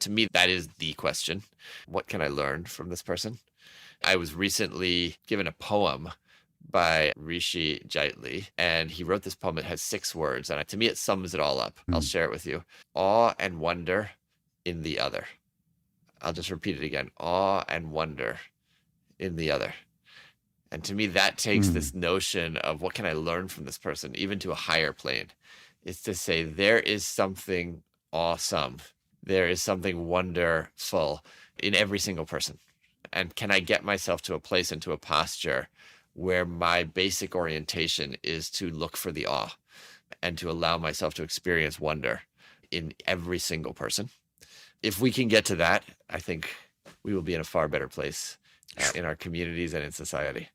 to me, that is the question. What can I learn from this person? I was recently given a poem by Rishi Jaitley, and he wrote this poem. It has 6 words, and to me, it sums it all up. I'll share it with you. Awe and wonder in the other. I'll just repeat it again. Awe and wonder in the other. And to me, that takes this notion of what can I learn from this person, even to a higher plane. It's to say there is something awesome. There is something wonderful in every single person. And can I get myself to a place and to a posture where my basic orientation is to look for the awe and to allow myself to experience wonder in every single person? If we can get to that, I think we will be in a far better place in our communities and in society.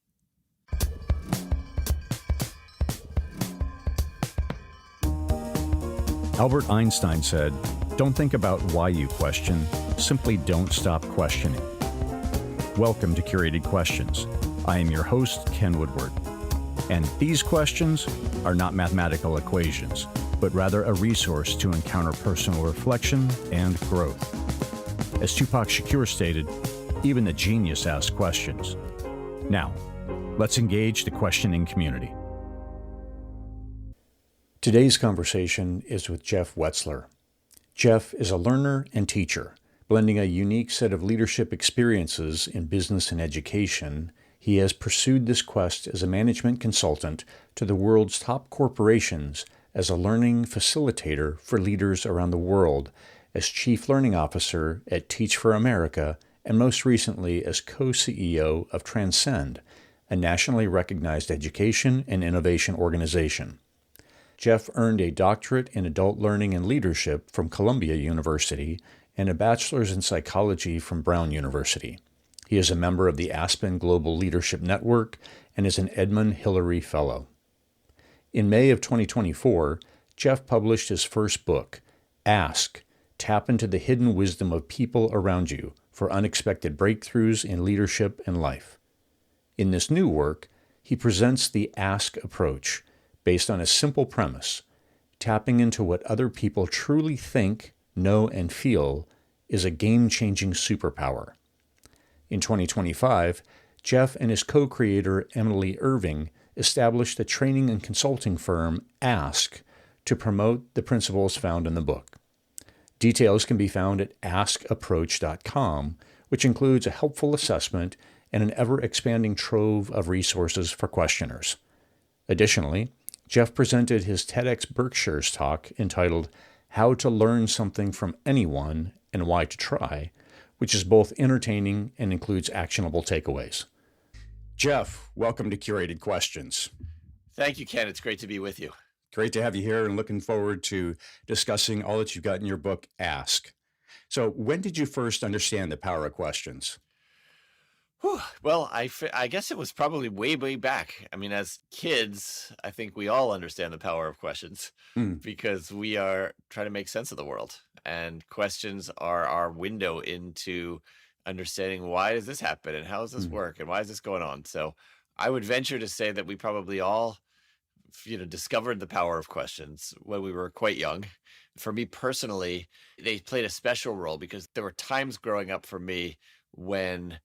Albert Einstein said, "Don't think about why you question, simply don't stop questioning." Welcome to Curated Questions. I am your host, Ken Woodward. And these questions are not mathematical equations, but rather a resource to encounter personal reflection and growth. As Tupac Shakur stated, even the genius asks questions. Now, let's engage the questioning community. Today's conversation is with Jeff Wetzler. Jeff is a learner and teacher, blending a unique set of leadership experiences in business and education. He has pursued this quest as a management consultant to the world's top corporations, as a learning facilitator for leaders around the world, as Chief Learning Officer at Teach for America, and most recently as co-CEO of Transcend, a nationally recognized education and innovation organization. Jeff earned a doctorate in adult learning and leadership from Columbia University and a bachelor's in psychology from Brown University. He is a member of the Aspen Global Leadership Network and is an Edmund Hillary Fellow. In May of 2024, Jeff published his first book, Ask, Tap into the Hidden Wisdom of People Around You for Unexpected Breakthroughs in Leadership and Life. In this new work, he presents the Ask approach, based on a simple premise: tapping into what other people truly think, know, and feel is a game-changing superpower. In 2025, Jeff and his co-creator Emily Irving established the training and consulting firm Ask to promote the principles found in the book. Details can be found at askapproach.com, which includes a helpful assessment and an ever-expanding trove of resources for questioners. Additionally, Jeff presented his TEDx Berkshire's talk entitled How to Learn Something from Anyone and Why to Try, which is both entertaining and includes actionable takeaways. Jeff, welcome to Curated Questions. Thank you, Ken. It's great to be with you. Great to have you here and looking forward to discussing all that you've got in your book, Ask. So when did you first understand the power of questions? Well, I guess it was probably way, way back. I mean, as kids, I think we all understand the power of questions because we are trying to make sense of the world. And questions are our window into understanding, why does this happen and how does this work and why is this going on? So I would venture to say that we probably all, discovered the power of questions when we were quite young. For me personally, they played a special role because there were times growing up for me when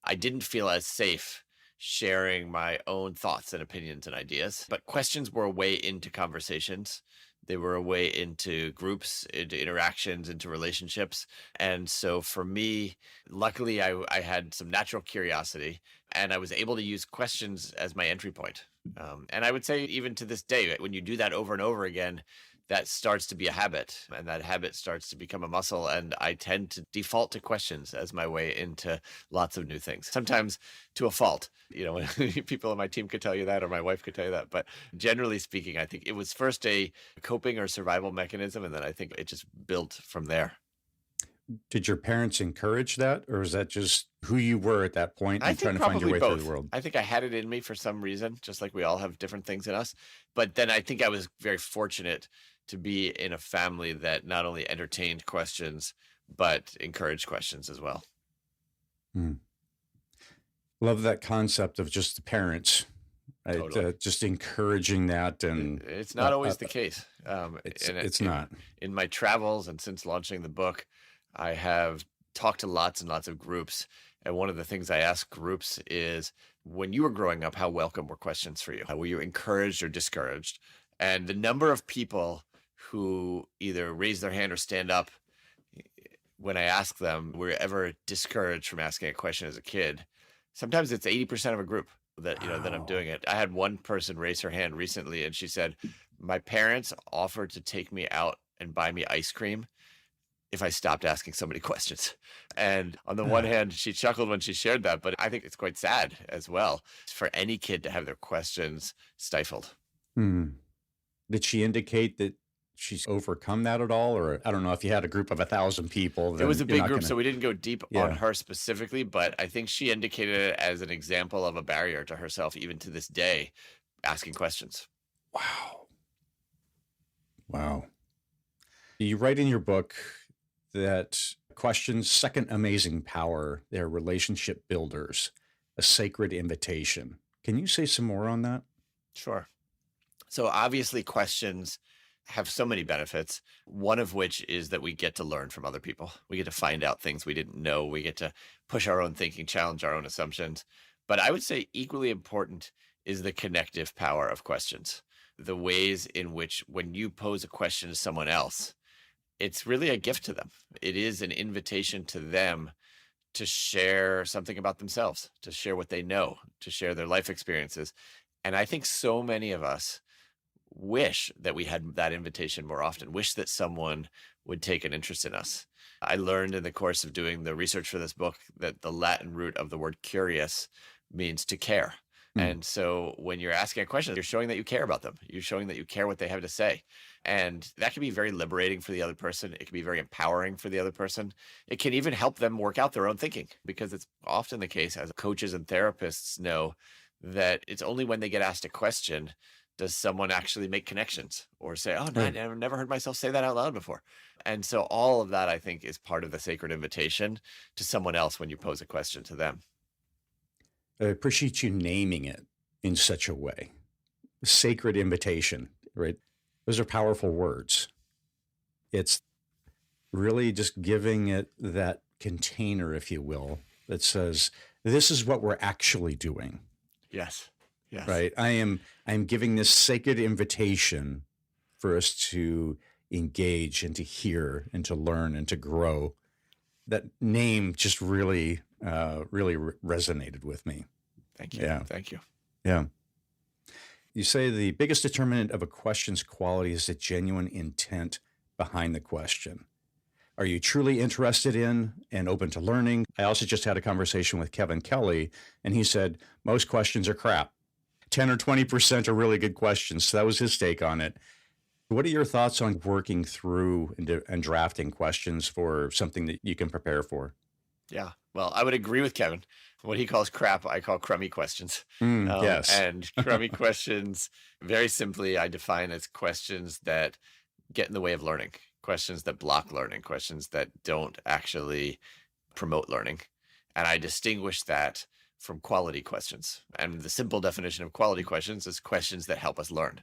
I didn't feel as safe sharing my own thoughts and opinions and ideas, but questions were a way into conversations. They were a way into groups, into interactions, into relationships. And so for me, luckily, I had some natural curiosity and I was able to use questions as my entry point. And I would say even to this day, when you do that over and over again, that starts to be a habit and that habit starts to become a muscle. And I tend to default to questions as my way into lots of new things, sometimes to a fault. People on my team could tell you that, or my wife could tell you that. But generally speaking, I think it was first a coping or survival mechanism. And then I think it just built from there. Did your parents encourage that, or is that just who you were at that point and trying to find your way through the world? I think I had it in me for some reason, just like we all have different things in us. But then I think I was very fortunate to be in a family that not only entertained questions, but encouraged questions as well. Love that concept of just the parents, right? Totally. Just encouraging that. And it's not always the case. It's not. In my travels and since launching the book, I have talked to lots and lots of groups. And one of the things I ask groups is, when you were growing up, how welcome were questions for you? Were you encouraged or discouraged? And the number of people who either raise their hand or stand up when I ask them, were you ever discouraged from asking a question as a kid? Sometimes it's 80% of a group that, that I'm Wow. doing it. I had one person raise her hand recently and she said, my parents offered to take me out and buy me ice cream if I stopped asking so many questions. And on the one hand, she chuckled when she shared that, but I think it's quite sad as well for any kid to have their questions stifled. Hmm. Did she indicate that she's overcome that at all? Or I don't know, if you had a group of 1,000 people, then It was a you're big not group, gonna... so we didn't go deep on Yeah. her specifically, but I think she indicated it as an example of a barrier to herself, even to this day, asking questions. Wow. Wow. You write in your book that questions' second amazing power, they're relationship builders, a sacred invitation. Can you say some more on that? Sure. So obviously questions have so many benefits, one of which is that we get to learn from other people. We get to find out things we didn't know. We get to push our own thinking, challenge our own assumptions. But I would say equally important is the connective power of questions. The ways in which when you pose a question to someone else, it's really a gift to them. It is an invitation to them to share something about themselves, to share what they know, to share their life experiences. And I think so many of us wish that we had that invitation more often, wish that someone would take an interest in us. I learned in the course of doing the research for this book that the Latin root of the word curious means to care. And so when you're asking a question, you're showing that you care about them. You're showing that you care what they have to say. And that can be very liberating for the other person. It can be very empowering for the other person. It can even help them work out their own thinking, because it's often the case, as coaches and therapists know, that it's only when they get asked a question does someone actually make connections or say, oh, no, Right. I've never heard myself say that out loud before. And so all of that, I think, is part of the sacred invitation to someone else when you pose a question to them. I appreciate you naming it in such a way. Sacred invitation, right? Those are powerful words. It's really just giving it that container, if you will, that says, this is what we're actually doing, Yes. Yes. right? I'm giving this sacred invitation for us to engage and to hear and to learn and to grow. That name just really resonated with me. Thank you. Yeah. Thank you. Yeah. You say the biggest determinant of a question's quality is the genuine intent behind the question. Are you truly interested in and open to learning? I also just had a conversation with Kevin Kelly, and he said most questions are crap. 10 or 20% are really good questions. So that was his take on it. What are your thoughts on working through and drafting questions for something that you can prepare for? Yeah. Well, I would agree with Kevin. What he calls crap, I call crummy questions. Yes. And crummy questions, very simply, I define as questions that get in the way of learning, questions that block learning, questions that don't actually promote learning. And I distinguish that from quality questions. And the simple definition of quality questions is questions that help us learn.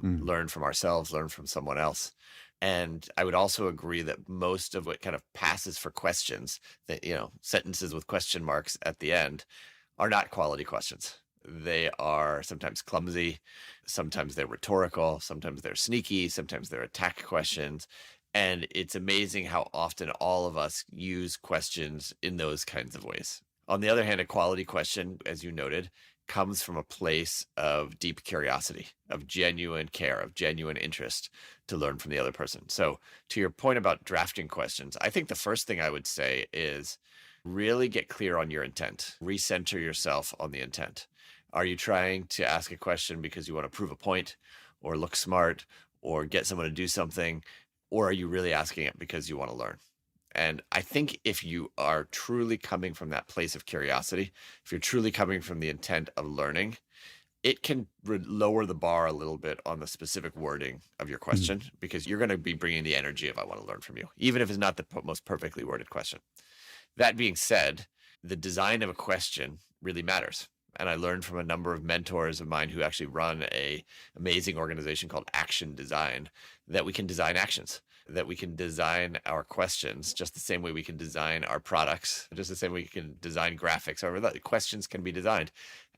Learn from ourselves, learn from someone else. And I would also agree that most of what kind of passes for questions, that, sentences with question marks at the end, are not quality questions. They are sometimes clumsy, sometimes they're rhetorical, sometimes they're sneaky, sometimes they're attack questions. And it's amazing how often all of us use questions in those kinds of ways. On the other hand, a quality question, as you noted, comes from a place of deep curiosity, of genuine care, of genuine interest to learn from the other person. So to your point about drafting questions, I think the first thing I would say is really get clear on your intent. Recenter yourself on the intent. Are you trying to ask a question because you want to prove a point or look smart or get someone to do something? Or are you really asking it because you want to learn? And I think if you are truly coming from that place of curiosity, if you're truly coming from the intent of learning, it can lower the bar a little bit on the specific wording of your question, because you're going to be bringing the energy of, I want to learn from you, even if it's not the most perfectly worded question. That being said, the design of a question really matters. And I learned from a number of mentors of mine who actually run a amazing organization called Action Design that we can design actions. that we can design our questions just the same way we can design our products, just the same way we can design graphics, or the questions can be designed.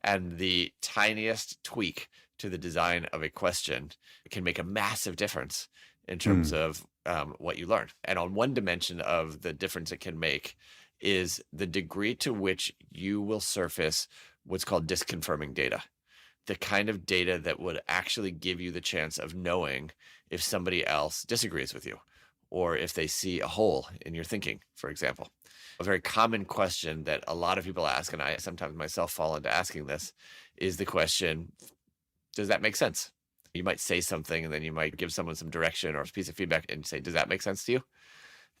And the tiniest tweak to the design of a question can make a massive difference in terms of what you learn. And on one dimension of the difference it can make is the degree to which you will surface what's called disconfirming data, the kind of data that would actually give you the chance of knowing if somebody else disagrees with you, or if they see a hole in your thinking, for example. A very common question that a lot of people ask, and I sometimes myself fall into asking this, is the question, does that make sense? You might say something and then you might give someone some direction or a piece of feedback and say, does that make sense to you?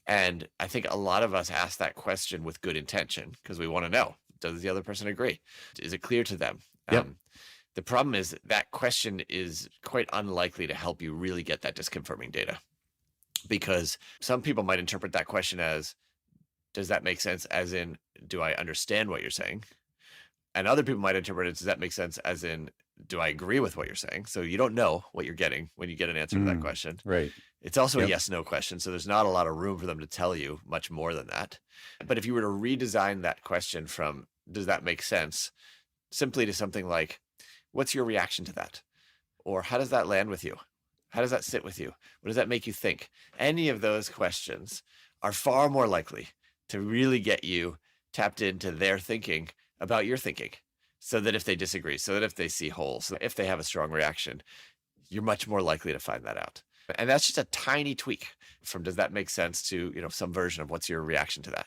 And I think a lot of us ask that question with good intention because we want to know, does the other person agree? Is it clear to them? Yep. The problem is that question is quite unlikely to help you really get that disconfirming data, because some people might interpret that question as, does that make sense? As in, do I understand what you're saying? And other people might interpret it, does that make sense? As in, do I agree with what you're saying? So you don't know what you're getting when you get an answer to that question. Right. It's also a yes/no question. So there's not a lot of room for them to tell you much more than that. But if you were to redesign that question from, does that make sense? Simply to something like, what's your reaction to that? Or how does that land with you? How does that sit with you? What does that make you think? Any of those questions are far more likely to really get you tapped into their thinking about your thinking, so that if they disagree, so that if they see holes, so if they have a strong reaction, you're much more likely to find that out. And that's just a tiny tweak from, does that make sense, to, some version of what's your reaction to that.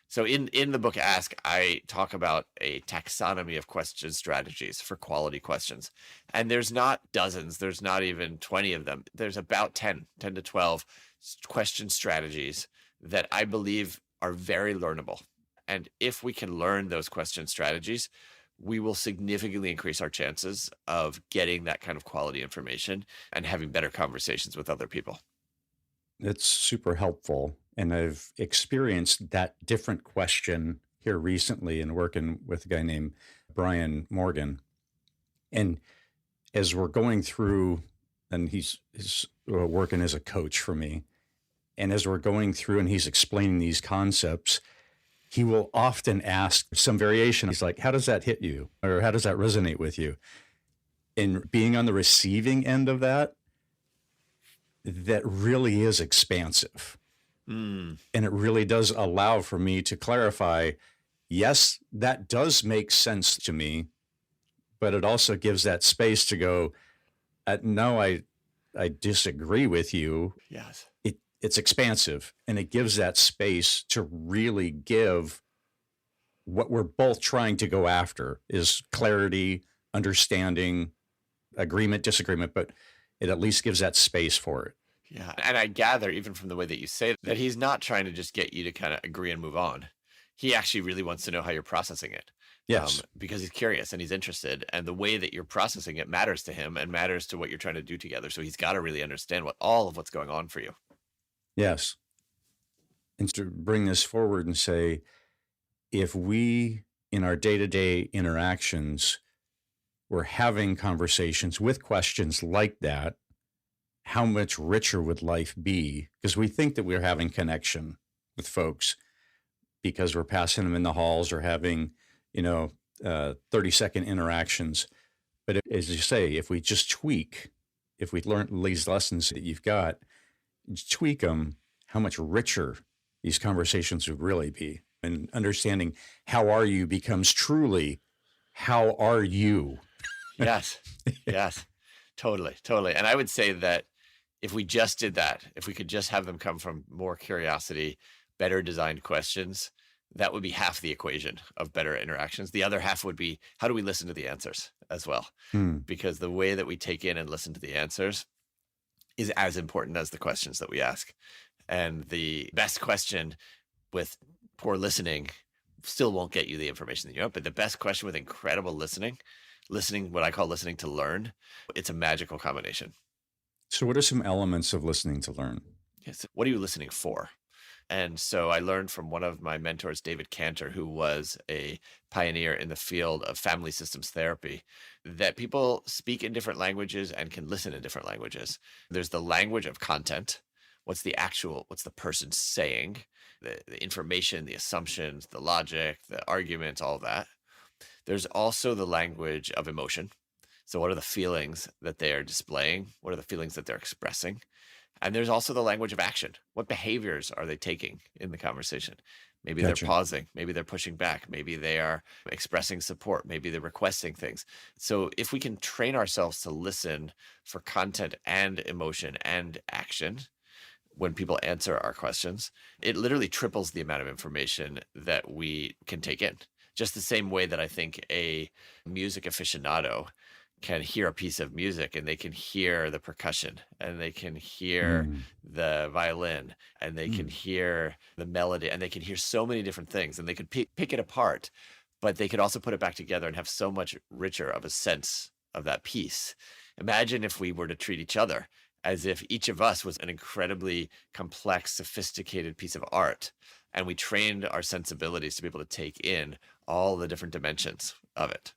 So in the book Ask, I talk about a taxonomy of question strategies for quality questions. And there's not dozens, there's not even 20 of them. There's about 10 to 12 question strategies that I believe are very learnable. And if we can learn those question strategies, we will significantly increase our chances of getting that kind of quality information and having better conversations with other people. It's super helpful. And I've experienced that different question here recently in working with a guy named Brian Morgan. And as we're going through, and he's working as a coach for me, and as we're going through and he's explaining these concepts, he will often ask some variation. He's like, how does that hit you? Or how does that resonate with you? And being on the receiving end of that, that really is expansive. And it really does allow for me to clarify, yes, that does make sense to me, but it also gives that space to go, no, I disagree with you. Yes. It's expansive, and it gives that space to really give what we're both trying to go after is clarity, understanding, agreement, disagreement, but it at least gives that space for it. Yeah. And I gather, even from the way that you say that, he's not trying to just get you to kind of agree and move on. He actually really wants to know how you're processing it. Yes. Because he's curious and he's interested, and the way that you're processing it matters to him and matters to what you're trying to do together. So he's got to really understand all of what's going on for you. Yes. And to bring this forward and say, if we, in our day-to-day interactions, we're having conversations with questions like that, how much richer would life be? Because we think that we're having connection with folks because we're passing them in the halls or having, 30-second interactions. But as you say, if we just tweak, if we learn these lessons that you've got, tweak them, how much richer these conversations would really be. And understanding how are you becomes truly, how are you? Yes. Yes. Totally. And I would say that if we just did that, if we could just have them come from more curiosity, better designed questions, that would be half the equation of better interactions. The other half would be, how do we listen to the answers as well? Because the way that we take in and listen to the answers is as important as the questions that we ask. And the best question with poor listening still won't get you the information that you want, but the best question with incredible listening, what I call listening to learn, it's a magical combination. So what are some elements of listening to learn? Yes. What are you listening for? And so I learned from one of my mentors, David Cantor, who was a pioneer in the field of family systems therapy, that people speak in different languages and can listen in different languages. There's the language of content, what's the person saying, the information, the assumptions, the logic, the arguments, all of that. There's also the language of emotion. So what are the feelings that they are displaying? What are the feelings that they're expressing? And there's also the language of action. What behaviors are they taking in the conversation? Maybe Gotcha. they're pausing. Maybe they're pushing back. Maybe they are expressing support. Maybe they're requesting things. So if we can train ourselves to listen for content and emotion and action when people answer our questions, it literally triples the amount of information that we can take in. Just the same way that I think a music aficionado can hear a piece of music and they can hear the percussion and they can hear the violin and they can hear the melody and they can hear so many different things and they could pick it apart, but they could also put it back together and have so much richer of a sense of that piece. Imagine if we were to treat each other as if each of us was an incredibly complex, sophisticated piece of art, and we trained our sensibilities to be able to take in all the different dimensions of it.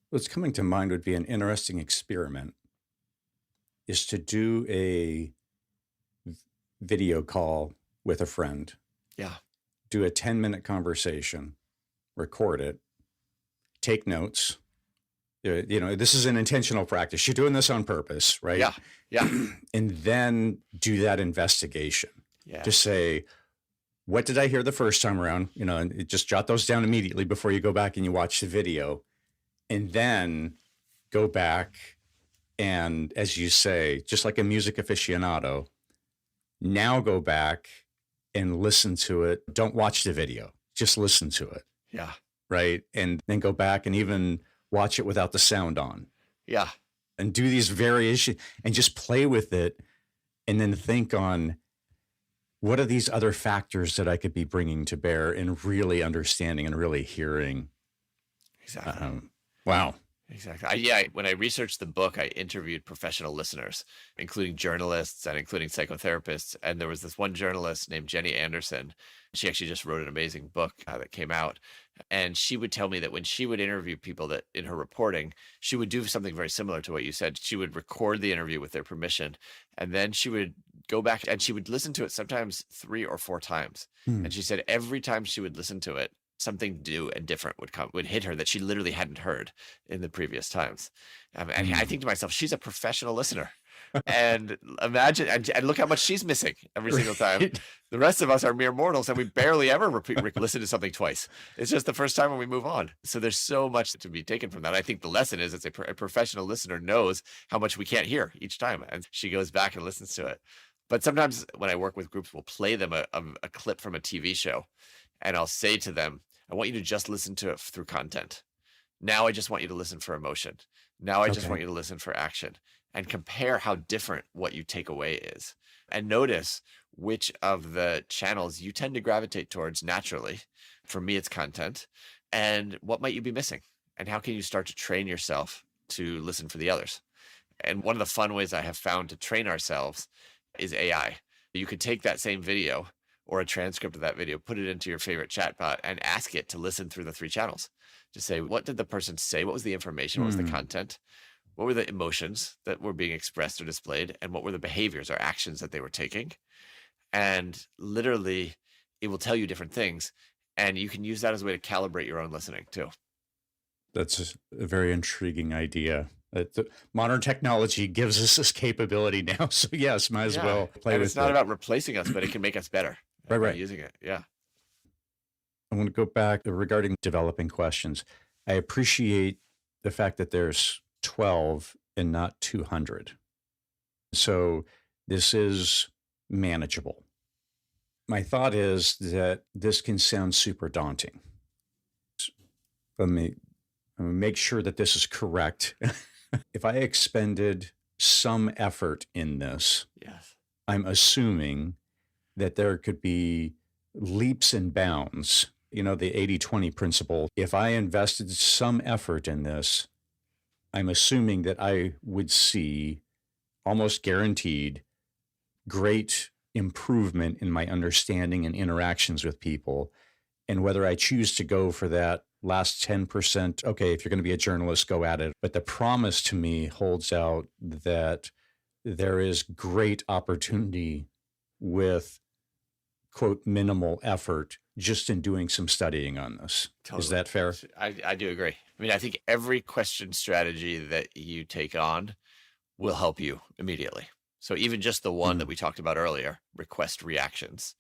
What's coming to mind would be an interesting experiment is to do a video call with a friend. Yeah. Do a 10-minute conversation, record it, take notes. This is an intentional practice. You're doing this on purpose, right? Yeah. Yeah. And then do that investigation. Yeah. To say, what did I hear the first time around? And just jot those down immediately before you go back and you watch the video. And then go back and, as you say, just like a music aficionado, now go back and listen to it. Don't watch the video, just listen to it. Yeah. Right. And then go back and even watch it without the sound on. Yeah. And do these variations and just play with it. And then think on, what are these other factors that I could be bringing to bear and really understanding and really hearing? Exactly. Wow. Exactly. When I researched the book, I interviewed professional listeners, including journalists and including psychotherapists. And there was this one journalist named Jenny Anderson. She actually just wrote an amazing book that came out. And she would tell me that when she would interview people, that in her reporting, she would do something very similar to what you said. She would record the interview with their permission, and then she would go back and she would listen to it sometimes 3 or 4 times. And she said every time she would listen to it, something new and different would hit her that she literally hadn't heard in the previous times. And I think to myself, she's a professional listener. And imagine, and look how much she's missing every single time. Right. The rest of us are mere mortals, and we barely ever listen to something twice. It's just the first time when we move on. So there's so much to be taken from that. I think the lesson is a professional listener knows how much we can't hear each time, and she goes back and listens to it. But sometimes when I work with groups, we'll play them a clip from a TV show, and I'll say to them, I want you to just listen to it through content. Now I just want you to listen for emotion. Now I just want you to listen for action, and compare how different what you take away is. And notice which of the channels you tend to gravitate towards naturally. For me, it's content. And what might you be missing? And how can you start to train yourself to listen for the others? And one of the fun ways I have found to train ourselves is AI. You could take that same video or a transcript of that video, put it into your favorite chatbot, and ask it to listen through the 3 channels. Just say, what did the person say? What was the information? What was the content? What were the emotions that were being expressed or displayed? And what were the behaviors or actions that they were taking? And literally, it will tell you different things. And you can use that as a way to calibrate your own listening too. That's a very intriguing idea. Modern technology gives us this capability now. So yes, might as well play with it. It's not about replacing us, but it can make us better. Right. Using it. Yeah. I want to go back regarding developing questions. I appreciate the fact that there's 12 and not 200. So this is manageable. My thought is that this can sound super daunting. Let me make sure that this is correct. If I expended some effort in this, yes, I'm assuming that there could be leaps and bounds, the 80-20 principle. If I invested some effort in this, I'm assuming that I would see almost guaranteed great improvement in my understanding and interactions with people. And whether I choose to go for that last 10%, okay, if you're going to be a journalist, go at it. But the promise to me holds out that there is great opportunity with, quote, minimal effort just in doing some studying on this. Totally. Is that fair? I do agree. I mean, I think every question strategy that you take on will help you immediately. So even just the one that we talked about earlier, request reactions.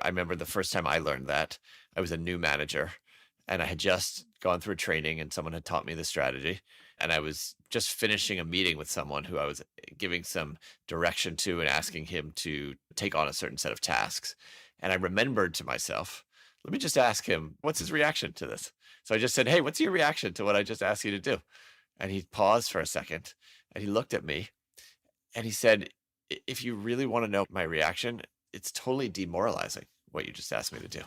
I remember the first time I learned that, I was a new manager and I had just gone through training and someone had taught me the strategy. And I was just finishing a meeting with someone who I was giving some direction to and asking him to take on a certain set of tasks. And I remembered to myself, let me just ask him, what's his reaction to this? So I just said, hey, what's your reaction to what I just asked you to do? And he paused for a second and he looked at me and he said, if you really want to know my reaction, it's totally demoralizing what you just asked me to do.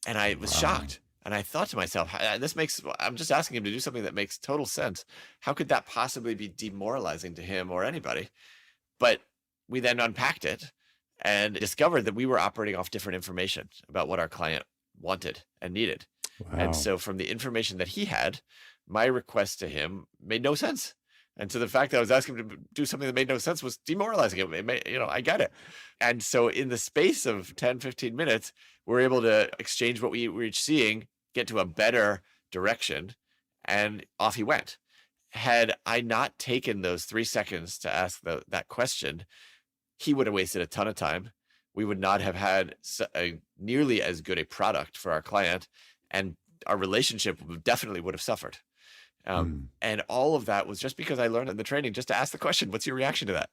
And I was shocked. And I thought to myself, I'm just asking him to do something that makes total sense. How could that possibly be demoralizing to him or anybody? But we then unpacked it and discovered that we were operating off different information about what our client wanted and needed. Wow. And so from the information that he had, my request to him made no sense. And so the fact that I was asking him to do something that made no sense was demoralizing. I get it. And so in the space of 10, 15 minutes, we're able to exchange what we were each seeing, get to a better direction, and off he went. Had I not taken those 3 seconds to ask that question, he would have wasted a ton of time. We would not have had nearly as good a product for our client, and our relationship definitely would have suffered. And all of that was just because I learned in the training just to ask the question, what's your reaction to that?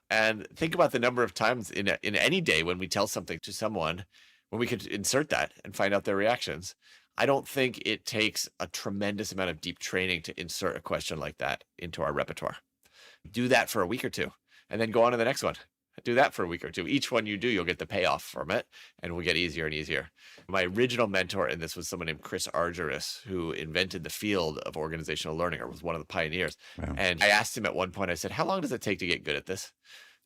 And think about the number of times in any day when we tell something to someone, when we could insert that and find out their reactions. I don't think it takes a tremendous amount of deep training to insert a question like that into our repertoire. Do that for a week or two and then go on to the next one. Do that for a week or two. Each one you do, you'll get the payoff from it and it will get easier and easier. My original mentor in this was someone named Chris Argyris, who invented the field of organizational learning, or was one of the pioneers. Wow. And I asked him at one point, I said, how long does it take to get good at this?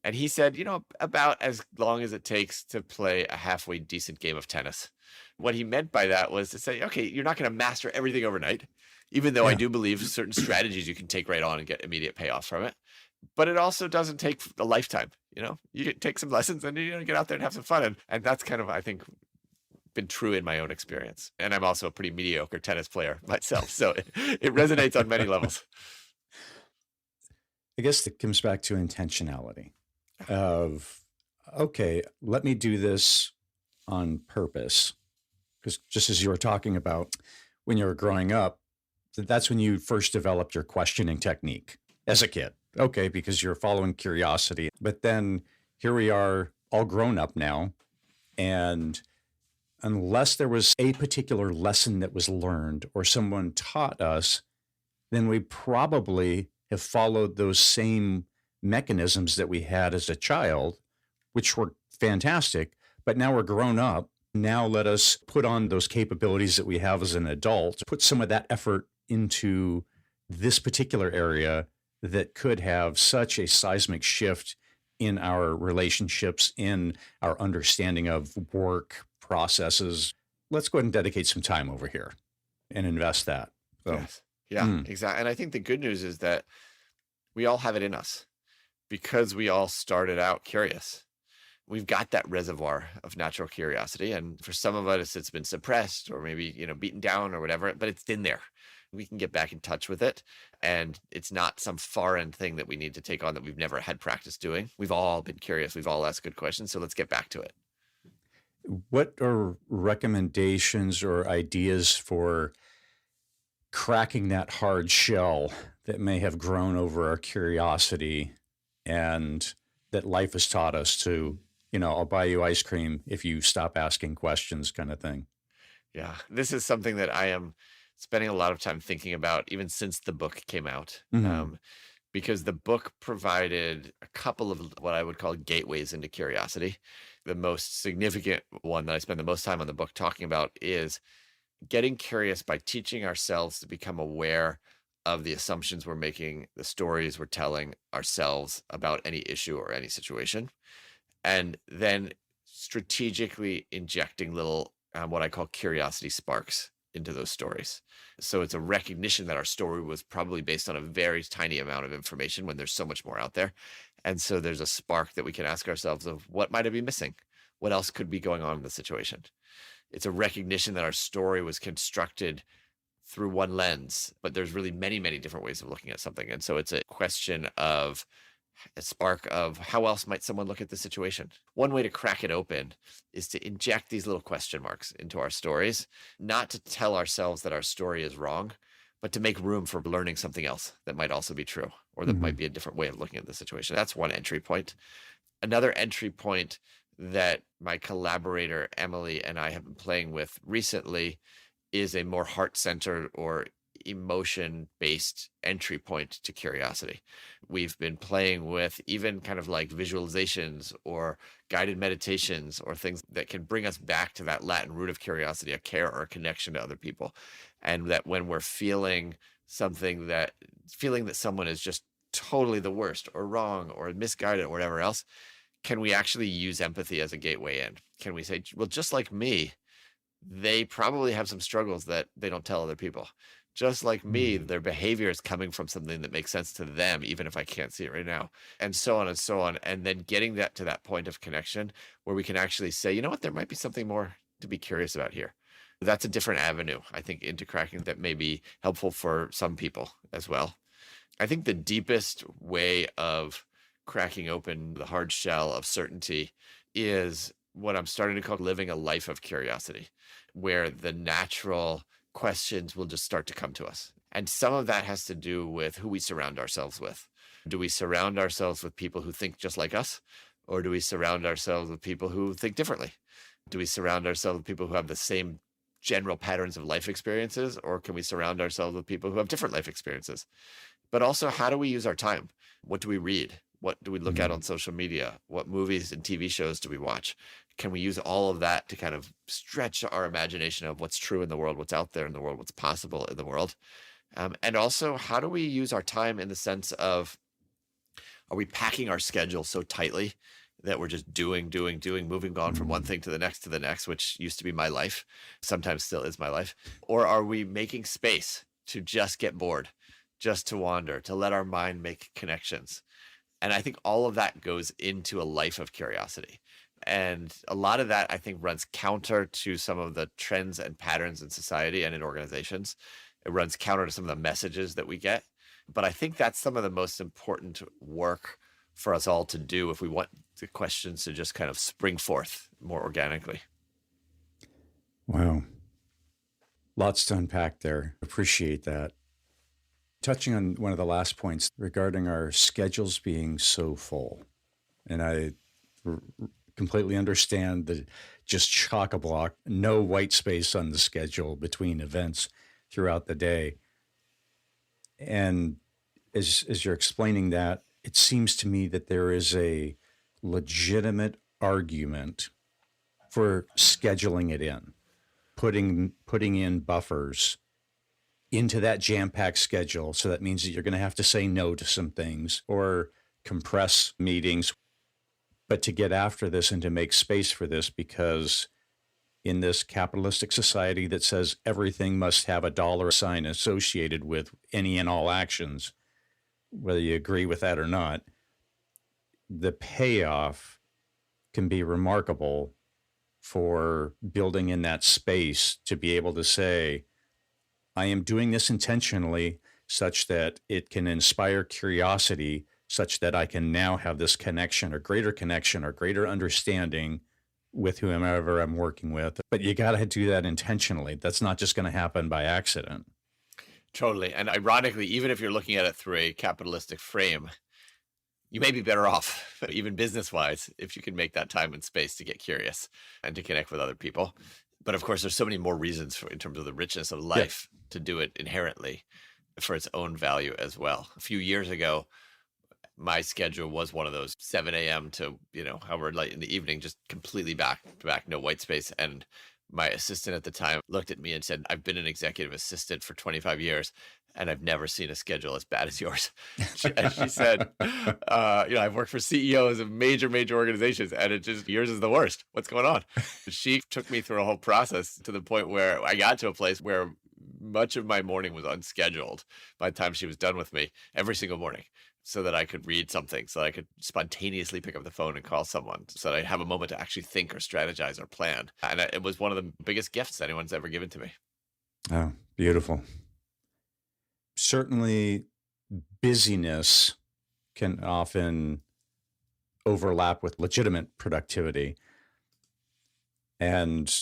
And he said, about as long as it takes to play a halfway decent game of tennis. What he meant by that was to say, okay, you're not going to master everything overnight, even though I do believe certain strategies you can take right on and get immediate payoff from it. But it also doesn't take a lifetime. You can take some lessons and get out there and have some fun. And that's kind of, I think, been true in my own experience. And I'm also a pretty mediocre tennis player myself. So it resonates on many levels. I guess it comes back to intentionality of, okay, let me do this on purpose. Because just as you were talking about when you were growing up, that's when you first developed your questioning technique as a kid. Okay, because you're following curiosity. But then here we are all grown up now. And unless there was a particular lesson that was learned or someone taught us, then we probably have followed those same mechanisms that we had as a child, which were fantastic. But now we're grown up. Now let us put on those capabilities that we have as an adult, put some of that effort into this particular area that could have such a seismic shift in our relationships, in our understanding of work processes. Let's go ahead and dedicate some time over here and invest that. So, yes. Yeah, exactly. And I think the good news is that we all have it in us because we all started out curious. We've got that reservoir of natural curiosity. And for some of us, it's been suppressed or maybe, beaten down or whatever, but it's in there. We can get back in touch with it. And it's not some foreign thing that we need to take on that we've never had practice doing. We've all been curious. We've all asked good questions. So let's get back to it. What are recommendations or ideas for cracking that hard shell that may have grown over our curiosity and that life has taught us to, I'll buy you ice cream if you stop asking questions kind of thing? Yeah, this is something that I am spending a lot of time thinking about even since the book came out, because the book provided a couple of what I would call gateways into curiosity. The most significant one that I spend the most time on the book talking about is getting curious by teaching ourselves to become aware of the assumptions we're making, the stories we're telling ourselves about any issue or any situation, and then strategically injecting little what I call curiosity sparks into those stories. So it's a recognition that our story was probably based on a very tiny amount of information when there's so much more out there. And so there's a spark that we can ask ourselves of what might I be missing? What else could be going on in the situation? It's a recognition that our story was constructed through one lens, but there's really many, many different ways of looking at something. And so it's a question of a spark of how else might someone look at the situation. One way to crack it open is to inject these little question marks into our stories, not to tell ourselves that our story is wrong, but to make room for learning something else that might also be true, or that might be a different way of looking at the situation. That's one entry point. Another entry point that my collaborator, Emily, and I have been playing with recently is a more heart-centered or emotion-based entry point to curiosity. We've been playing with even kind of like visualizations or guided meditations or things that can bring us back to that Latin root of curiosity, a care or a connection to other people. And that when we're feeling that someone is just totally the worst or wrong or misguided or whatever else, can we actually use empathy as a gateway in? Can we say, well, just like me, they probably have some struggles that they don't tell other people. Just like me, their behavior is coming from something that makes sense to them, even if I can't see it right now, and so on and so on. And then getting that to that point of connection where we can actually say, you know what, there might be something more to be curious about here. That's a different avenue, I think, into cracking that may be helpful for some people as well. I think the deepest way of cracking open the hard shell of certainty is what I'm starting to call living a life of curiosity, where the natural questions will just start to come to us. And some of that has to do with who we surround ourselves with. Do we surround ourselves with people who think just like us? Or do we surround ourselves with people who think differently? Do we surround ourselves with people who have the same general patterns of life experiences? Or can we surround ourselves with people who have different life experiences? But also, how do we use our time? What do we read? What do we look at on social media? What movies and TV shows do we watch? Can we use all of that to kind of stretch our imagination of what's true in the world, what's out there in the world, what's possible in the world? And also, how do we use our time in the sense of, are we packing our schedule so tightly that we're just doing, moving on from one thing to the next, which used to be my life, sometimes still is my life? Or are we making space to just get bored, just to wander, to let our mind make connections? And I think all of that goes into a life of curiosity. And a lot of that, I think, runs counter to some of the trends and patterns in society and in organizations. It runs counter to some of the messages that we get. But I think that's some of the most important work for us all to do if we want the questions to just kind of spring forth more organically. Wow. Lots to unpack there. Appreciate that. Touching on one of the last points regarding our schedules being so full, and I completely understand that just chock-a-block, no white space on the schedule between events throughout the day. And as you're explaining that, it seems to me that there is a legitimate argument for scheduling it in, putting in buffers into that jam-packed schedule. So that means that you're going to have to say no to some things or compress meetings, but to get after this and to make space for this, because in this capitalistic society that says everything must have a dollar sign associated with any and all actions, whether you agree with that or not, the payoff can be remarkable for building in that space to be able to say, I am doing this intentionally such that it can inspire curiosity, such that I can now have this connection or greater understanding with whomever I'm working with. But you got to do that intentionally. That's not just going to happen by accident. Totally. And ironically, even if you're looking at it through a capitalistic frame, you may be better off, even business-wise, if you can make that time and space to get curious and to connect with other people. But of course, there's so many more reasons in terms of the richness of life to do it inherently for its own value as well. A few years ago, my schedule was one of those 7 a.m. to, however late in the evening, just completely back to back, no white space. And my assistant at the time looked at me and said, I've been an executive assistant for 25 years and I've never seen a schedule as bad as yours. And she said, I've worked for CEOs of major organizations and yours is the worst. What's going on? She took me through a whole process to the point where I got to a place where much of my morning was unscheduled by the time she was done with me every single morning. so that I could read something, so that I could spontaneously pick up the phone and call someone, so that I have a moment to actually think or strategize or plan. And it was one of the biggest gifts anyone's ever given to me. Oh, beautiful. Certainly, busyness can often overlap with legitimate productivity. And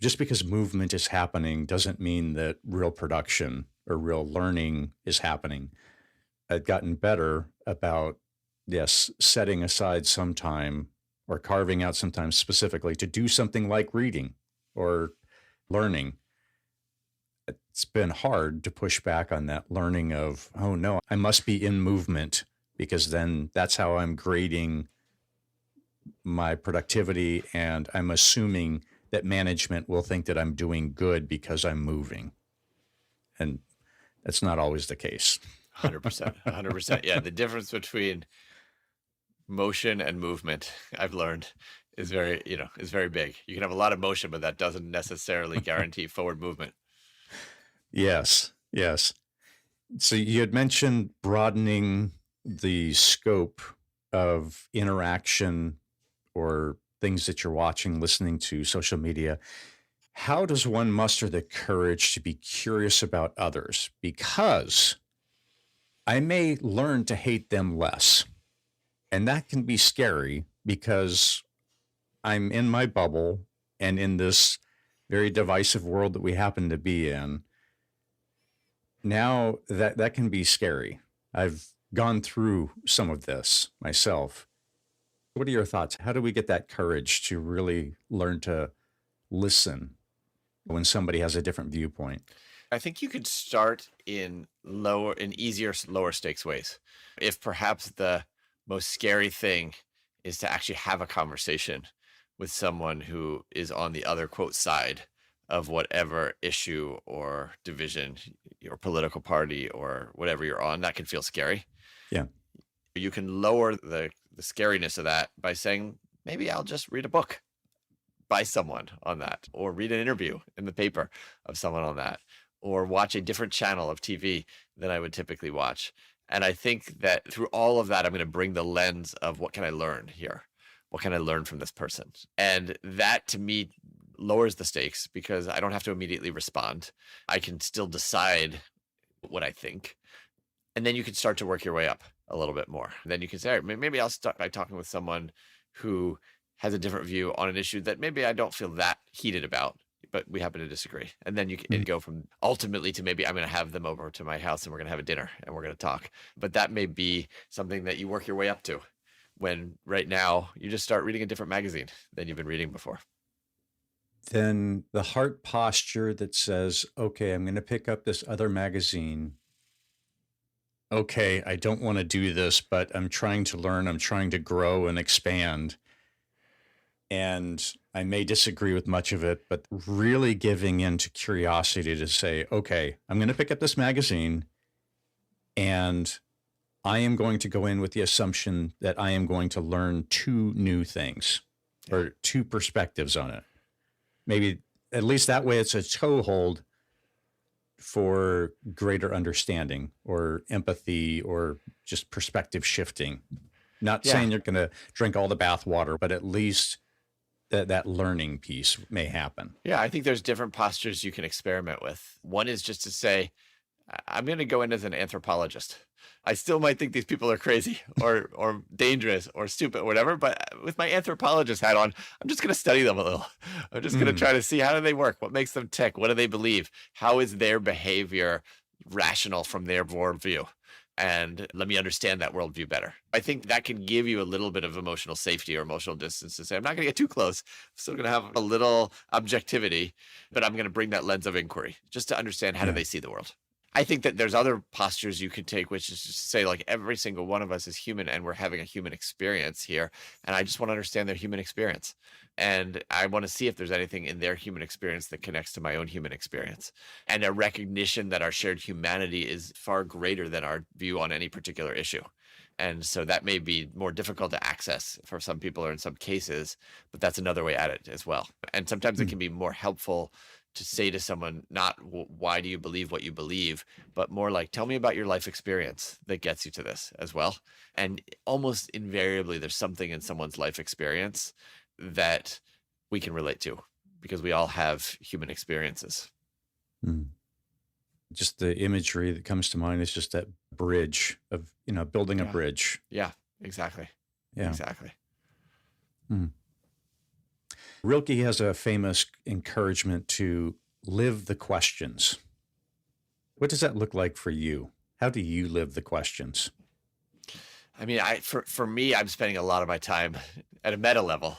just because movement is happening doesn't mean that real production or real learning is happening. I've gotten better about, yes, setting aside some time or carving out some time specifically to do something like reading or learning. It's been hard to push back on that learning of, oh no, I must be in movement, because then that's how I'm grading my productivity, and I'm assuming that management will think that I'm doing good because I'm moving. And that's not always the case. 100%. 100%. Yeah. The difference between motion and movement, I've learned, is very big. You can have a lot of motion, but that doesn't necessarily guarantee forward movement. Yes. Yes. So you had mentioned broadening the scope of interaction or things that you're watching, listening to, social media. How does one muster the courage to be curious about others? Because I may learn to hate them less. And that can be scary because I'm in my bubble and in this very divisive world that we happen to be in. Now that can be scary. I've gone through some of this myself. What are your thoughts? How do we get that courage to really learn to listen when somebody has a different viewpoint? I think you could start in easier, lower stakes ways. If perhaps the most scary thing is to actually have a conversation with someone who is on the other quote side of whatever issue or division, your political party or whatever you're on, that can feel scary. Yeah. You can lower the scariness of that by saying, maybe I'll just read a book by someone on that, or read an interview in the paper of someone on that, or watch a different channel of TV than I would typically watch. And I think that through all of that, I'm going to bring the lens of, what can I learn here? What can I learn from this person? And that, to me, lowers the stakes, because I don't have to immediately respond. I can still decide what I think. And then you can start to work your way up a little bit more. And then you can say, all right, maybe I'll start by talking with someone who has a different view on an issue that maybe I don't feel that heated about, but we happen to disagree. And then you can go from ultimately to, maybe I'm going to have them over to my house and we're going to have a dinner and we're going to talk. But that may be something that you work your way up to, when right now you just start reading a different magazine than you've been reading before. Then the heart posture that says, okay, I'm going to pick up this other magazine. Okay, I don't want to do this, but I'm trying to learn, I'm trying to grow and expand. And I may disagree with much of it, but really giving in to curiosity to say, okay, I'm going to pick up this magazine and I am going to go in with the assumption that I am going to learn two new things or two perspectives on it. Maybe at least that way it's a toehold for greater understanding or empathy or just perspective shifting. Not saying you're going to drink all the bath water, but at least that learning piece may happen. Yeah, I think there's different postures you can experiment with. One is just to say, I'm going to go in as an anthropologist. I still might think these people are crazy or dangerous or stupid or whatever, but with my anthropologist hat on, I'm just going to study them a little. I'm just going to try to see, how do they work? What makes them tick? What do they believe? How is their behavior rational from their worldview? And let me understand that worldview better. I think that can give you a little bit of emotional safety or emotional distance to say, I'm not going to get too close. I'm still going to have a little objectivity, but I'm going to bring that lens of inquiry just to understand, how do they see the world? I think that there's other postures you could take, which is just to say, like, every single one of us is human and we're having a human experience here. And I just want to understand their human experience. And I want to see if there's anything in their human experience that connects to my own human experience. And a recognition that our shared humanity is far greater than our view on any particular issue. And so that may be more difficult to access for some people or in some cases, but that's another way at it as well. And sometimes it can be more helpful to say to someone, not why do you believe what you believe, but more like, tell me about your life experience that gets you to this as well. And almost invariably, there's something in someone's life experience that we can relate to because we all have human experiences. Just the imagery that comes to mind is just that bridge of, building a bridge. Yeah, exactly. Yeah. Exactly. Rilke has a famous encouragement to live the questions. What does that look like for you? How do you live the questions? I mean, for me, I'm spending a lot of my time at a meta level,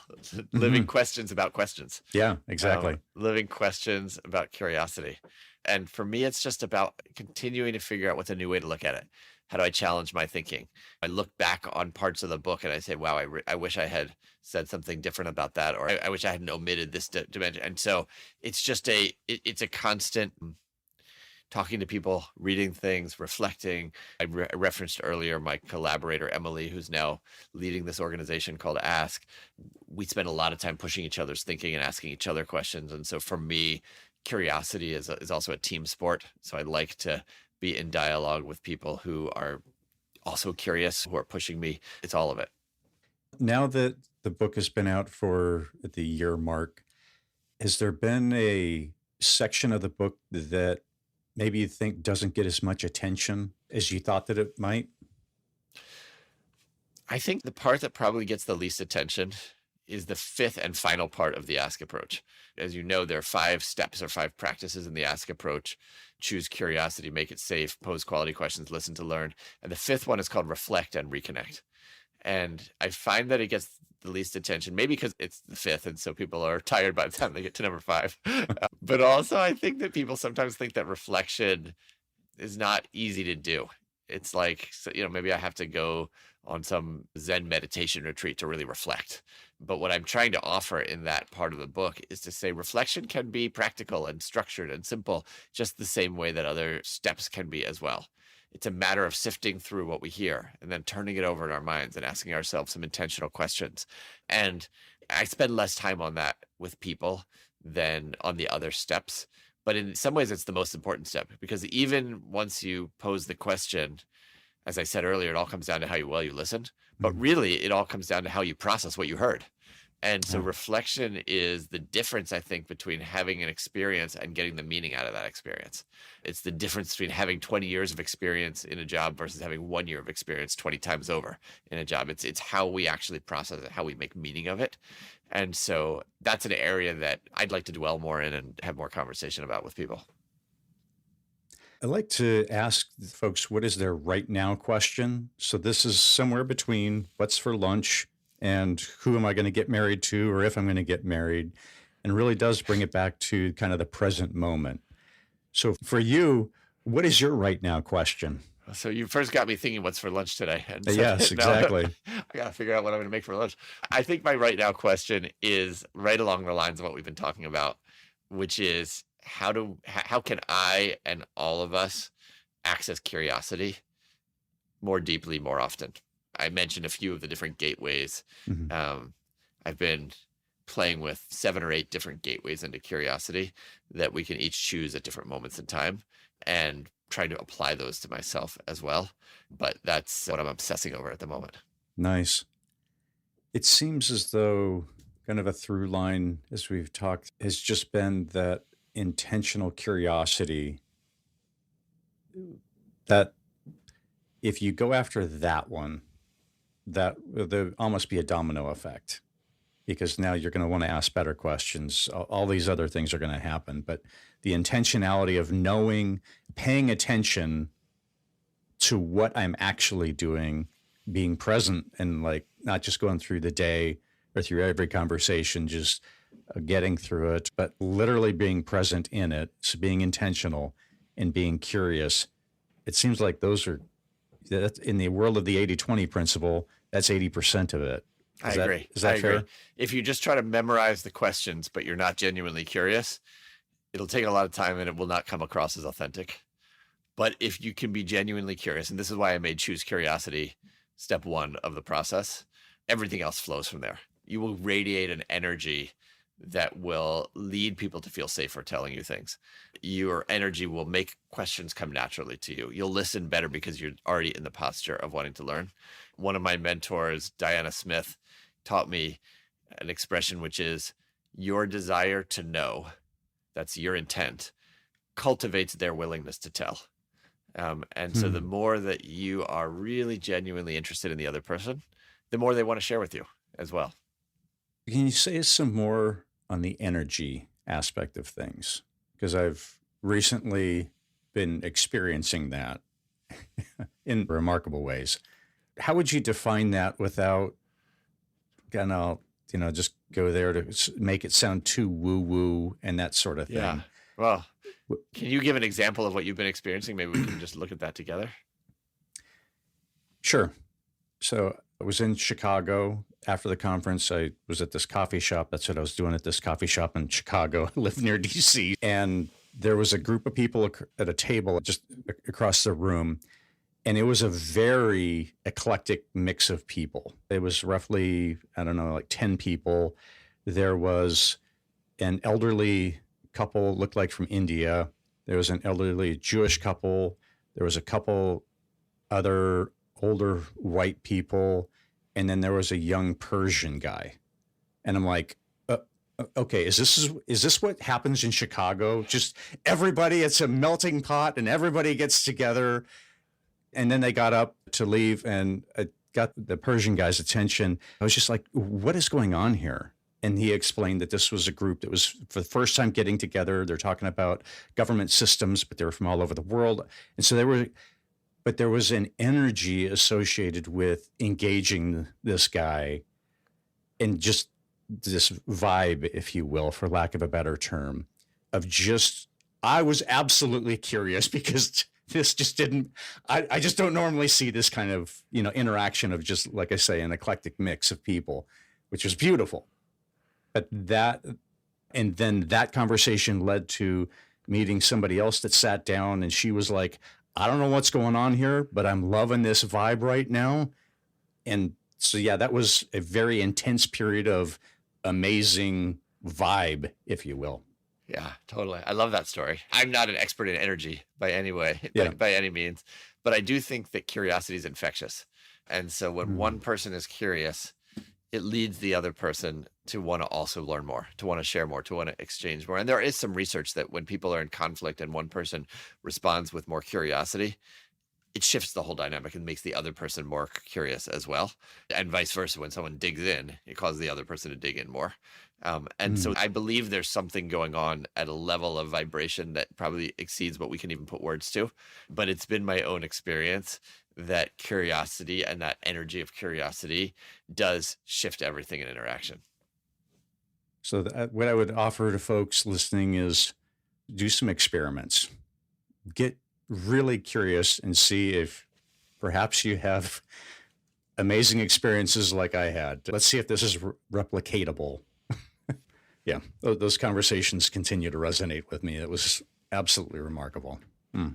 living questions about questions. Yeah, exactly. Living questions about curiosity. And for me, it's just about continuing to figure out what's a new way to look at it. How do I challenge my thinking? I look back on parts of the book and I say, wow, I wish I had said something different about that, or I wish I hadn't omitted this dimension. And so it's just it's a constant talking to people, reading things, reflecting. I referenced earlier my collaborator, Emily, who's now leading this organization called Ask. We spend a lot of time pushing each other's thinking and asking each other questions. And so for me, curiosity is also a team sport. So I like to be in dialogue with people who are also curious, who are pushing me. It's all of it. Now that the book has been out for the year mark, has there been a section of the book that maybe you think doesn't get as much attention as you thought that it might? I think the part that probably gets the least attention is the fifth and final part of the Ask approach. As you know, there are 5 steps or 5 practices in the Ask approach. Choose curiosity, make it safe, pose quality questions, listen to learn. And the 5th one is called reflect and reconnect. And I find that it gets the least attention, maybe because it's the 5th. And so people are tired by the time they get to number 5. But also I think that people sometimes think that reflection is not easy to do. It's like, maybe I have to go on some Zen meditation retreat to really reflect. But what I'm trying to offer in that part of the book is to say reflection can be practical and structured and simple, just the same way that other steps can be as well. It's a matter of sifting through what we hear and then turning it over in our minds and asking ourselves some intentional questions. And I spend less time on that with people than on the other steps. But in some ways, it's the most important step, because even once you pose the question, as I said earlier, it all comes down to how well you listened. But really, it all comes down to how you process what you heard. And so reflection is the difference, I think, between having an experience and getting the meaning out of that experience. It's the difference between having 20 years of experience in a job versus having 1 year of experience 20 times over in a job. It's how we actually process it, how we make meaning of it. And so that's an area that I'd like to dwell more in and have more conversation about with people. I'd like to ask folks, what is their right now question? So this is somewhere between what's for lunch and who am I going to get married to, or if I'm going to get married, and really does bring it back to kind of the present moment. So for you, what is your right now question? So you first got me thinking, what's for lunch today? And so, yes, exactly. I got to figure out what I'm going to make for lunch. I think my right now question is right along the lines of what we've been talking about, which is how can I and all of us access curiosity more deeply, more often? I mentioned a few of the different gateways. I've been playing with 7 or 8 different gateways into curiosity that we can each choose at different moments in time, and trying to apply those to myself as well. But that's what I'm obsessing over at the moment. Nice. It seems as though kind of a through line, as we've talked, has just been that intentional curiosity, that if you go after that one, that there almost be a domino effect, because now you're going to want to ask better questions. All these other things are going to happen, but the intentionality of knowing, paying attention to what I'm actually doing, being present, and like not just going through the day or through every conversation, just getting through it, but literally being present in it. So being intentional and being curious. It seems like those are, in the world of the 80-20 principle, that's 80% of it. I agree. Is that fair? Agree. If you just try to memorize the questions, but you're not genuinely curious, it'll take a lot of time and it will not come across as authentic. But if you can be genuinely curious, and this is why I made choose curiosity step 1 of the process, everything else flows from there. You will radiate an energy that will lead people to feel safer telling you things. Your energy will make questions come naturally to you. You'll listen better because you're already in the posture of wanting to learn. One of my mentors, Diana Smith, taught me an expression which is your desire to know, that's your intent, cultivates their willingness to tell. And so the more that you are really genuinely interested in the other person, the more they want to share with you as well. Can you say some more on the energy aspect of things? Because I've recently been experiencing that in remarkable ways. How would you define that without gonna, just go there to make it sound too woo-woo and that sort of thing? Yeah. Well, can you give an example of what you've been experiencing? Maybe we can just look at that together. Sure. So I was in Chicago after the conference. I was at this coffee shop. That's what I was doing at this coffee shop in Chicago. I live near DC. And there was a group of people at a table just across the room. And it was a very eclectic mix of people. It was roughly, I don't know, like 10 people. There was an elderly couple, looked like from India. There was an elderly Jewish couple. There was a couple other older white people. And then there was a young Persian guy. And I'm like, okay, is this what happens in Chicago? Just everybody, it's a melting pot and everybody gets together. And then they got up to leave and I got the Persian guy's attention. I was just like, what is going on here? And he explained that this was a group that was for the first time getting together. They're talking about government systems, but they were from all over the world. And so there was an energy associated with engaging this guy and just this vibe, if you will, for lack of a better term, of just, I was absolutely curious because this just I just don't normally see this kind of, interaction of just, like I say, an eclectic mix of people, which was beautiful. But and then that conversation led to meeting somebody else that sat down and she was like, I don't know what's going on here, but I'm loving this vibe right now. And so, yeah, that was a very intense period of amazing vibe, if you will. Yeah, totally. I love that story. I'm not an expert in energy by any way, by any means, but I do think that curiosity is infectious. And so when one person is curious, it leads the other person to want to also learn more, to want to share more, to want to exchange more. And there is some research that when people are in conflict and one person responds with more curiosity, it shifts the whole dynamic and makes the other person more curious as well. And vice versa, when someone digs in, it causes the other person to dig in more. And so I believe there's something going on at a level of vibration that probably exceeds what we can even put words to. But it's been my own experience that curiosity and that energy of curiosity does shift everything in interaction. So what I would offer to folks listening is do some experiments. Get really curious and see if perhaps you have amazing experiences like I had. Let's see if this is replicatable. Yeah, those conversations continue to resonate with me. It was absolutely remarkable. Well,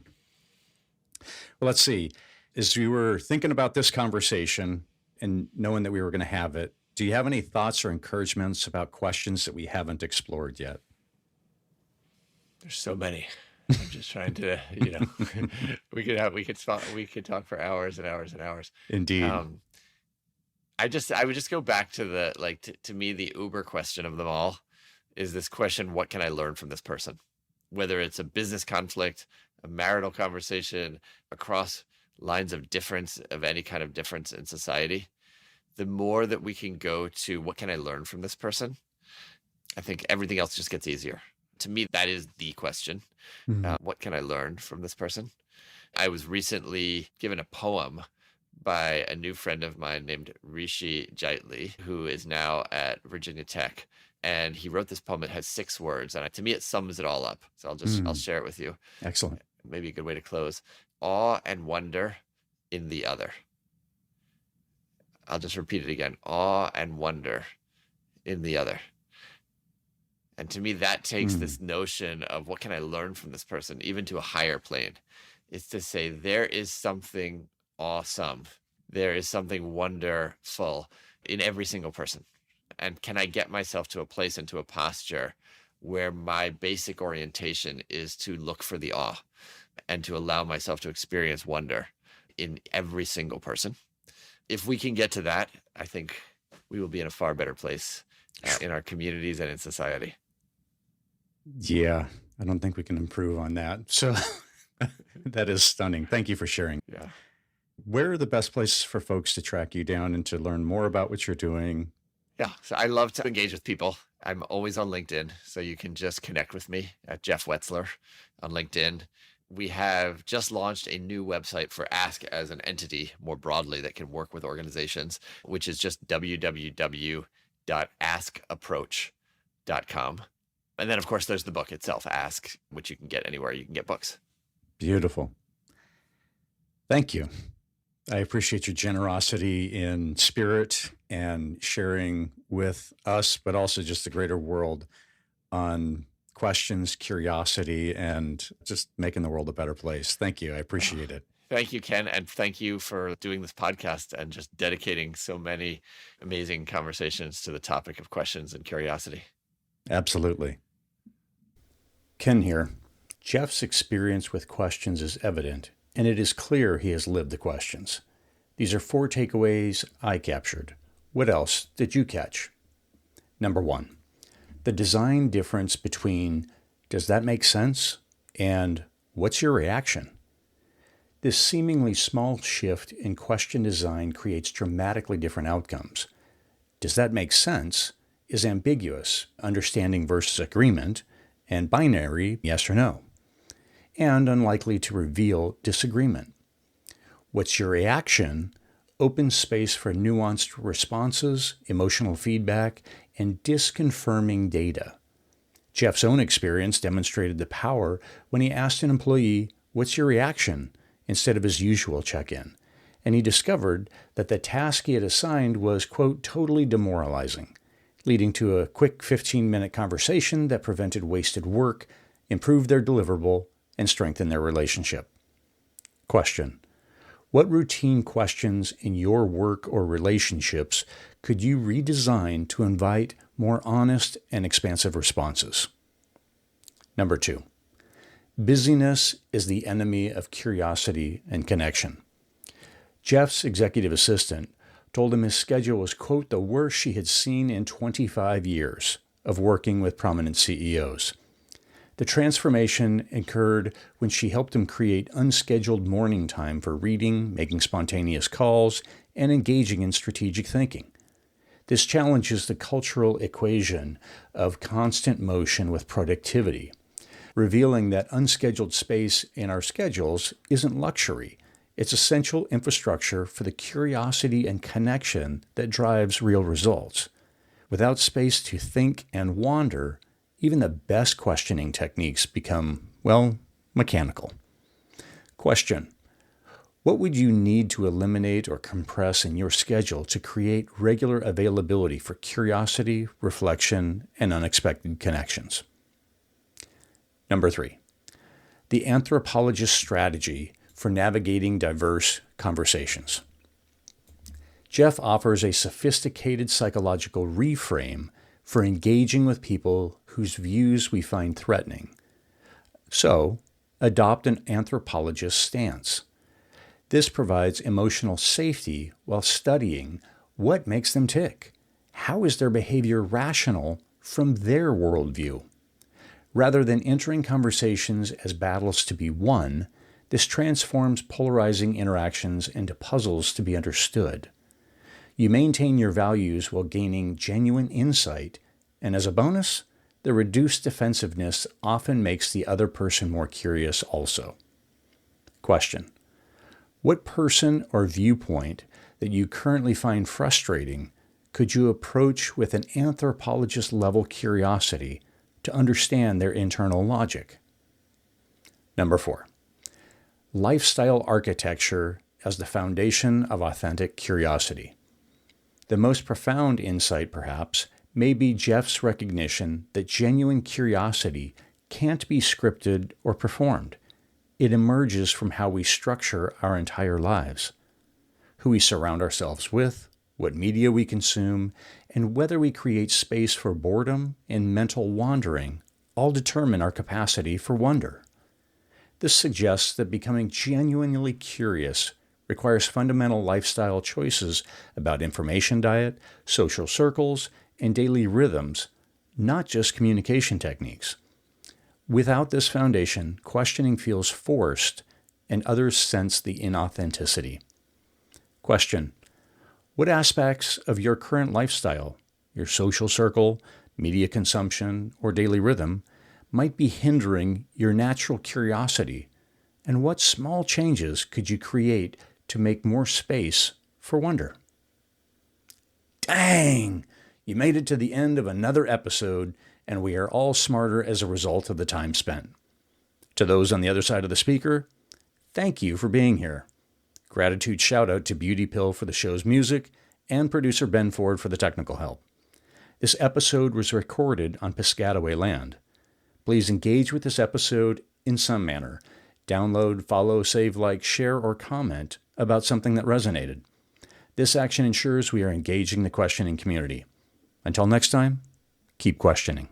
let's see. As you were thinking about this conversation and knowing that we were going to have it, do you have any thoughts or encouragements about questions that we haven't explored yet? There's so many. I'm just trying to, we could talk for hours and hours and hours. Indeed. I would just go back to to me, the uber question of them all is this question: what can I learn from this person? Whether it's a business conflict, a marital conversation, across lines of difference, of any kind of difference in society, the more that we can go to what can I learn from this person, I think everything else just gets easier. To me, that is the question. What can I learn from this person? I was recently given a poem by a new friend of mine named Rishi Jaitley, who is now at Virginia Tech. And he wrote this poem. It has 6 words. And to me, it sums it all up. So I'll share it with you. Excellent. Maybe a good way to close. Awe and wonder in the other. I'll just repeat it again. Awe and wonder in the other. And to me, that takes this notion of what can I learn from this person, even to a higher plane. It's to say there is something awesome. There is something wonderful in every single person. And can I get myself to a place, into a posture where my basic orientation is to look for the awe and to allow myself to experience wonder in every single person? If we can get to that, I think we will be in a far better place in our communities and in society. Yeah, I don't think we can improve on that. So that is stunning. Thank you for sharing. Yeah. Where are the best places for folks to track you down and to learn more about what you're doing? Yeah. So I love to engage with people. I'm always on LinkedIn. So you can just connect with me at Jeff Wetzler on LinkedIn. We have just launched a new website for Ask as an entity more broadly that can work with organizations, which is just www.askapproach.com. And then, of course, there's the book itself, Ask, which you can get anywhere you can get books. Beautiful. Thank you. I appreciate your generosity in spirit and sharing with us, but also just the greater world on questions, curiosity, and just making the world a better place. Thank you. I appreciate it. Thank you, Ken. And thank you for doing this podcast and just dedicating so many amazing conversations to the topic of questions and curiosity. Absolutely. Ken here. Jeff's experience with questions is evident, and it is clear he has lived the questions. These are 4 takeaways I captured. What else did you catch? Number 1, the design difference between "does that make sense?" and "what's your reaction?" This seemingly small shift in question design creates dramatically different outcomes. "Does that make sense?" is ambiguous, understanding versus agreement, and binary, yes or no, and unlikely to reveal disagreement. "What's your reaction?" opens space for nuanced responses, emotional feedback, and disconfirming data. Jeff's own experience demonstrated the power when he asked an employee, "What's your reaction?" instead of his usual check-in, and he discovered that the task he had assigned was, quote, totally demoralizing, leading to a quick 15-minute conversation that prevented wasted work, improved their deliverable, and strengthened their relationship. Question: what routine questions in your work or relationships could you redesign to invite more honest and expansive responses? Number 2, busyness is the enemy of curiosity and connection. Jeff's executive assistant told him his schedule was, quote, the worst she had seen in 25 years of working with prominent CEOs. The transformation occurred when she helped him create unscheduled morning time for reading, making spontaneous calls, and engaging in strategic thinking. This challenges the cultural equation of constant motion with productivity, revealing that unscheduled space in our schedules isn't luxury. It's essential infrastructure for the curiosity and connection that drives real results. Without space to think and wander, even the best questioning techniques become, well, mechanical. Question: what would you need to eliminate or compress in your schedule to create regular availability for curiosity, reflection, and unexpected connections? Number 3, the anthropologist's strategy for navigating diverse conversations. Jeff offers a sophisticated psychological reframe for engaging with people whose views we find threatening. So, adopt an anthropologist's stance. This provides emotional safety while studying what makes them tick. How is their behavior rational from their worldview? Rather than entering conversations as battles to be won, this transforms polarizing interactions into puzzles to be understood. You maintain your values while gaining genuine insight, and as a bonus, the reduced defensiveness often makes the other person more curious also. Question: what person or viewpoint that you currently find frustrating could you approach with an anthropologist-level curiosity to understand their internal logic? Number 4, lifestyle architecture as the foundation of authentic curiosity. The most profound insight, perhaps, may be Jeff's recognition that genuine curiosity can't be scripted or performed. It emerges from how we structure our entire lives, who we surround ourselves with, what media we consume, and whether we create space for boredom and mental wandering all determine our capacity for wonder. This suggests that becoming genuinely curious requires fundamental lifestyle choices about information diet, social circles, and daily rhythms, not just communication techniques. Without this foundation, questioning feels forced and others sense the inauthenticity. Question: what aspects of your current lifestyle, your social circle, media consumption, or daily rhythm might be hindering your natural curiosity, and what small changes could you create to make more space for wonder? Dang! You made it to the end of another episode, and we are all smarter as a result of the time spent. To those on the other side of the speaker, thank you for being here. Gratitude shout out to Beauty Pill for the show's music and producer Ben Ford for the technical help. This episode was recorded on Piscataway land. Please engage with this episode in some manner. Download, follow, save, like, share, or comment about something that resonated. This action ensures we are engaging the questioning community. Until next time, keep questioning.